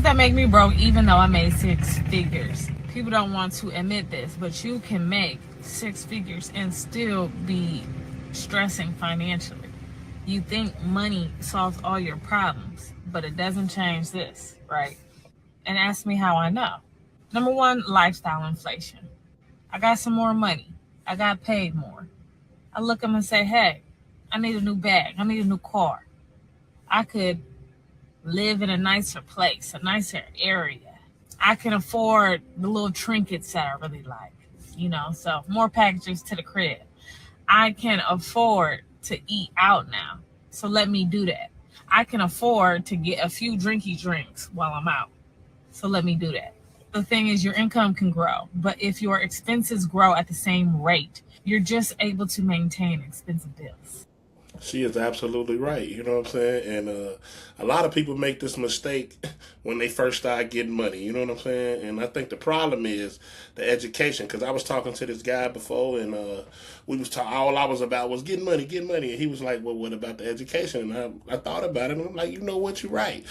that make me broke even though I made six figures. People don't want to admit this, but you can make six figures and still be stressing financially. You think money solves all your problems, but it doesn't change this, right? And ask me how I know. Number one, lifestyle inflation. I got some more money. I got paid more. I look at them and say, hey, I need a new bag. I need a new car. I could live in a nicer place, a nicer area. I can afford the little trinkets that I really like, so more packages to the crib. I can afford to eat out now, so let me do that. I can afford to get a few drinky drinks while I'm out, so let me do that. The thing is, your income can grow, but if your expenses grow at the same rate, you're just able to maintain expensive bills. She is absolutely right. You know what I'm saying? And a lot of people make this mistake when they first start getting money. You know what I'm saying? And I think the problem is the education. Because I was talking to this guy before, and we was all I was about was getting money, getting money. And he was like, "Well, what about the education?" And I thought about it, and I'm like, "You know what? You're right."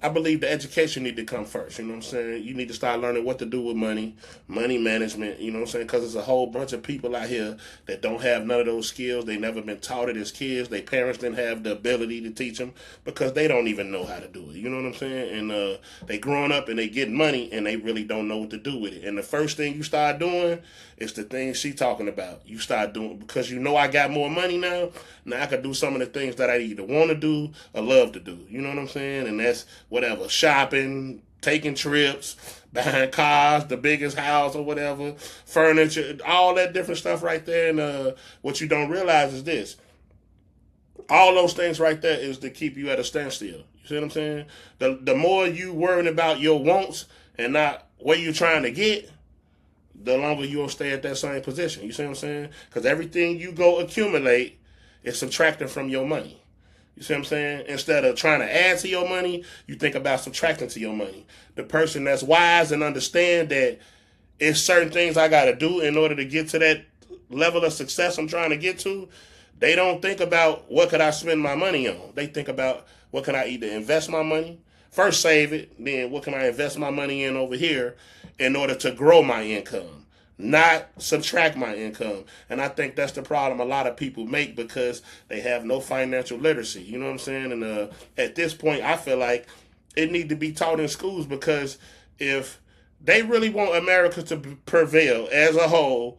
I believe the education need to come first. You know what I'm saying? You need to start learning what to do with money, money management. You know what I'm saying? Because there's a whole bunch of people out here that don't have none of those skills. They never been taught it as kids. Their parents didn't have the ability to teach them because they don't even know how to do it. You know what I'm saying? And they growing up and they getting money and they really don't know what to do with it. And the first thing you start doing is the things she talking about. You start doing because I got more money now. Now I can do some of the things that I either want to do or love to do. You know what I'm saying? And that's whatever, shopping, taking trips, buying cars, the biggest house or whatever, furniture, all that different stuff right there. And what you don't realize is this. All those things right there is to keep you at a standstill. You see what I'm saying? The more you worrying about your wants and not what you're trying to get, the longer you'll stay at that same position. You see what I'm saying? Because everything you go accumulate is subtracting from your money. You see what I'm saying? Instead of trying to add to your money, you think about subtracting to your money. The person that's wise and understand that it's certain things I got to do in order to get to that level of success I'm trying to get to, they don't think about what could I spend my money on. They think about what can I either invest my money, first save it, then what can I invest my money in over here in order to grow my income, not subtract my income. And I think that's the problem a lot of people make because they have no financial literacy. You know what I'm saying? And at this point, I feel like it need to be taught in schools because if they really want America to prevail as a whole,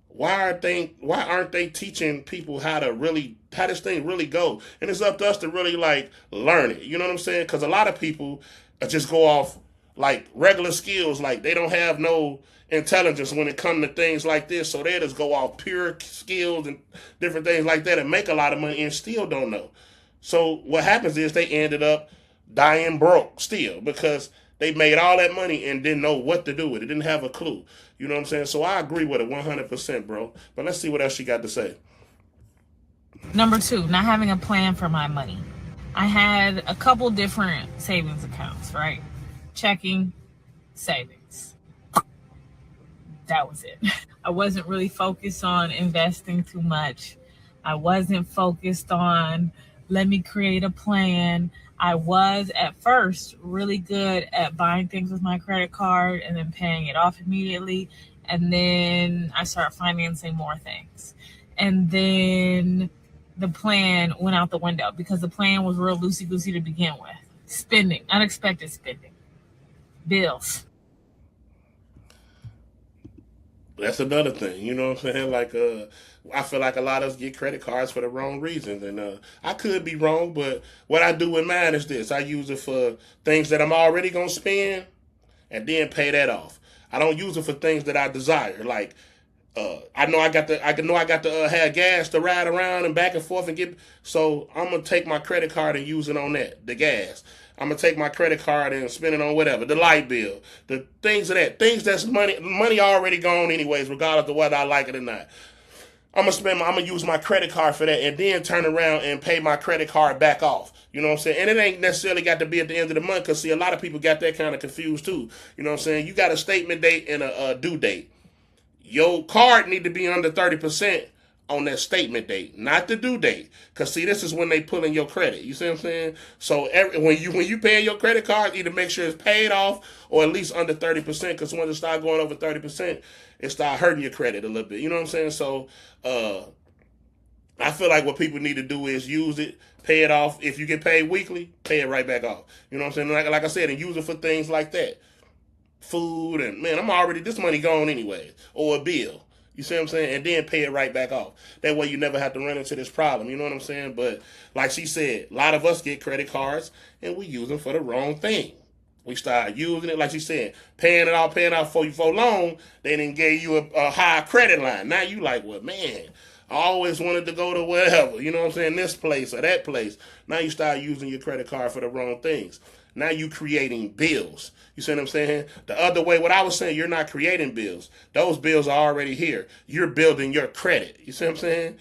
why aren't they teaching people how this thing really go? And it's up to us to really learn it. You know what I'm saying? Because a lot of people just go off regular skills, they don't have no intelligence when it comes to things like this, so they just go off pure skills and different things like that and make a lot of money and still don't know. So what happens is they ended up dying broke still because they made all that money and didn't know what to do with it, didn't have a clue. You know what I'm saying? So I agree with it 100%, bro. But let's see what else she got to say. Number two, not having a plan for my money. I had a couple different savings accounts, right? Checking, savings. That was it. I wasn't really focused on investing too much. I wasn't focused on let me create a plan. I was at first really good at buying things with my credit card and then paying it off immediately. And then I started financing more things. And then the plan went out the window because the plan was real loosey-goosey to begin with. Spending, unexpected spending, bills. That's another thing, you know what I'm saying? I feel like a lot of us get credit cards for the wrong reasons, and I could be wrong, but what I do with mine is this: I use it for things that I'm already gonna spend, and then pay that off. I don't use it for things that I desire, I know I got to have gas to ride around and back and forth and get. So I'm gonna take my credit card and use it on the gas. I'm gonna take my credit card and spend it on whatever, the light bill, the things that's money already gone anyways, regardless of whether I like it or not. I'm gonna use my credit card for that, and then turn around and pay my credit card back off. You know what I'm saying? And it ain't necessarily got to be at the end of the month, because see, a lot of people got that kind of confused too. You know what I'm saying? You got a statement date and a due date. Your card need to be under 30% on that statement date, not the due date. Cause see, this is when they pull in your credit. You see what I'm saying? So when you pay your credit card, either make sure it's paid off or at least under 30%. Cause once it start going over 30%, it start hurting your credit a little bit. You know what I'm saying? So I feel like what people need to do is use it, pay it off. If you get paid weekly, pay it right back off. You know what I'm saying? Like I said, and use it for things like that. Food and, man, I'm already, this money gone anyway. Or a bill. You see what I'm saying? And then pay it right back off. That way you never have to run into this problem. You know what I'm saying? But like she said, a lot of us get credit cards and we use them for the wrong thing. We start using it, like she said, paying it off for long. They didn't give you a high credit line. Now you like, well, man, I always wanted to go to wherever, you know what I'm saying, this place or that place. Now you start using your credit card for the wrong things. Now you creating bills. You see what I'm saying? The other way, what I was saying, you're not creating bills. Those bills are already here. You're building your credit. You see what I'm saying?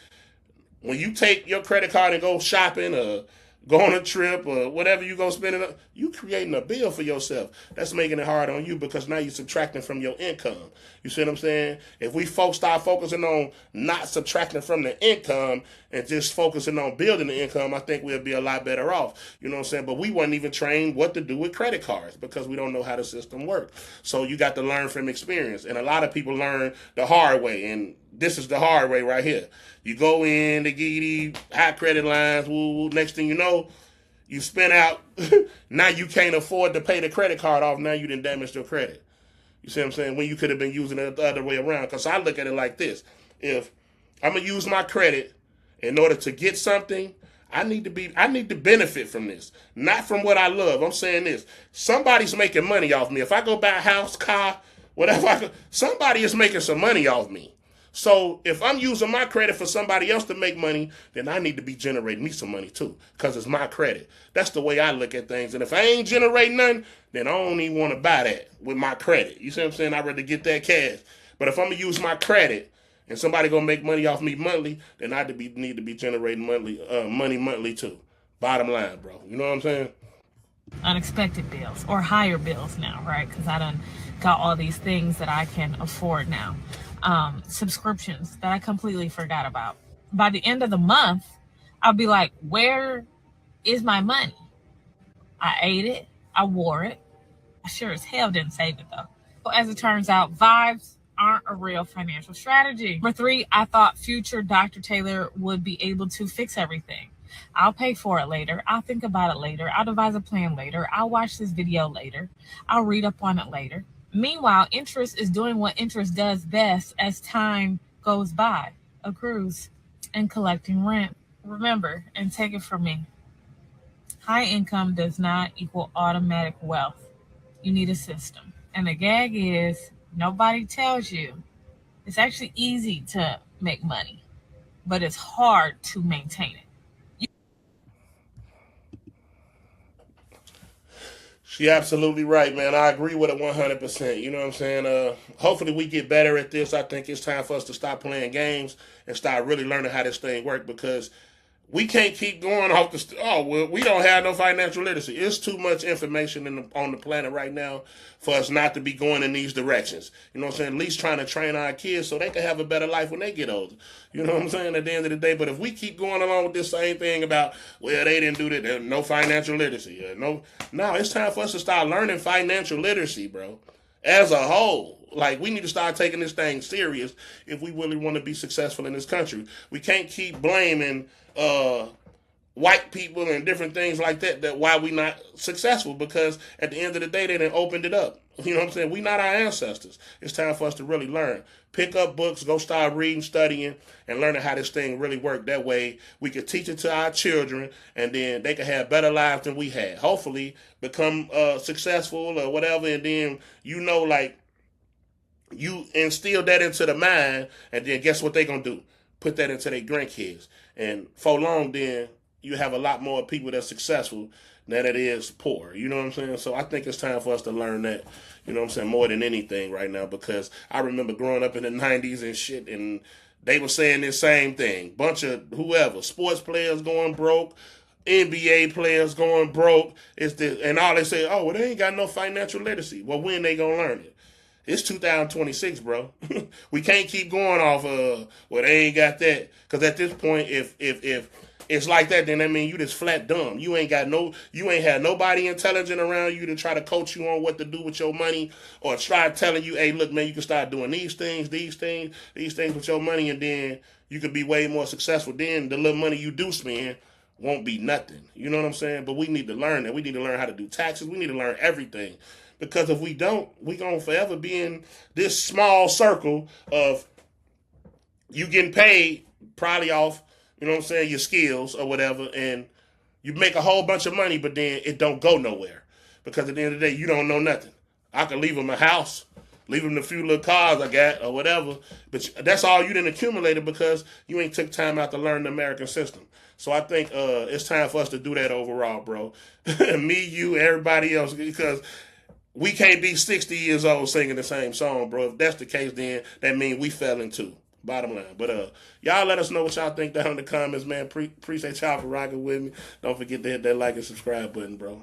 When you take your credit card and go shopping or go on a trip or whatever you go spend it on, you creating a bill for yourself. That's making it hard on you because now you're subtracting from your income. You see what I'm saying? If we folks start focusing on not subtracting from the income and just focusing on building the income, I think we'll be a lot better off. You know what I'm saying? But we weren't even trained what to do with credit cards because we don't know how the system works. So you got to learn from experience. And a lot of people learn the hard way. And this is the hard way right here. You go in, they give you these high credit lines, woo. Next thing you know, you spend out. Now you can't afford to pay the credit card off. Now you done damaged your credit. You see what I'm saying? When you could have been using it the other way around. Because I look at it like this. If I'm going to use my credit in order to get something, I need to benefit from this. Not from what I love. I'm saying this. Somebody's making money off me. If I go buy a house, car, whatever, somebody is making some money off me. So if I'm using my credit for somebody else to make money, then I need to be generating me some money too, because it's my credit. That's the way I look at things. And if I ain't generating nothing, then I don't even want to buy that with my credit. You see what I'm saying? I'd rather get that cash. But if I'm going to use my credit and somebody going to make money off me monthly, then I need to be generating money monthly too. Bottom line, bro. You know what I'm saying? Unexpected bills or higher bills now, right? Because I done got all these things that I can afford now. Subscriptions that I completely forgot about. By the end of the month, I'll be like, where is my money? I ate it. I wore it. I sure as hell didn't save it though. So as it turns out, vibes aren't a real financial strategy. Number 3, I thought future Dr. Taylor would be able to fix everything. I'll pay for it later. I'll think about it later. I'll devise a plan later. I'll watch this video later. I'll read up on it later. Meanwhile, interest is doing what interest does best as time goes by, accrues, and collecting rent. Remember, and take it from me, high income does not equal automatic wealth. You need a system. And the gag is, nobody tells you it's actually easy to make money, but it's hard to maintain it. She absolutely right, man. I agree with it 100%. You know what I'm saying? Hopefully we get better at this. I think it's time for us to stop playing games and start really learning how this thing works, because we can't keep going off we don't have no financial literacy. It's too much information on the planet right now for us not to be going in these directions. You know what I'm saying? At least trying to train our kids so they can have a better life when they get older. You know what I'm saying? At the end of the day. But if we keep going along with this same thing about, well, they didn't do that, there's no financial literacy. No, it's time for us to start learning financial literacy, bro. As a whole. Like, we need to start taking this thing serious if we really want to be successful in this country. We can't keep blaming white people and different things like that why we not successful, because at the end of the day, they done opened it up. You know what I'm saying? We not our ancestors. It's time for us to really learn. Pick up books, go start reading, studying, and learning how this thing really works. That way, we can teach it to our children, and then they can have better lives than we had. Hopefully, become successful or whatever, and then, like, you instill that into the mind, and then guess what they going to do? Put that into their grandkids. And for long, then, you have a lot more people that's successful than it is poor. You know what I'm saying? So I think it's time for us to learn that, you know what I'm saying, more than anything right now, because I remember growing up in the 90s and shit, and they were saying this same thing. Bunch of whoever, sports players going broke, NBA players going broke, and all they say, oh, well, they ain't got no financial literacy. Well, when they going to learn it? It's 2026, bro. We can't keep going off well, they ain't got that. Because at this point, if it's like that, then that means you just flat dumb. You ain't had nobody intelligent around you to try to coach you on what to do with your money, or try telling you, hey, look, man, you can start doing these things with your money, and then you could be way more successful. Then the little money you do spend won't be nothing. You know what I'm saying? But we need to learn that. We need to learn how to do taxes. We need to learn everything. Because if we don't, we're going to forever be in this small circle of you getting paid probably off, you know what I'm saying, your skills or whatever, and you make a whole bunch of money, but then it don't go nowhere. Because at the end of the day, you don't know nothing. I could leave them a house, leave them the few little cars I got or whatever, but that's all you didn't accumulate because you ain't took time out to learn the American system. So I think it's time for us to do that overall, bro. Me, you, everybody else, because we can't be 60 years old singing the same song, bro. If that's the case, then that means we fell into. Bottom line. But y'all let us know what y'all think down in the comments, man. Appreciate y'all for rocking with me. Don't forget to hit that like and subscribe button, bro.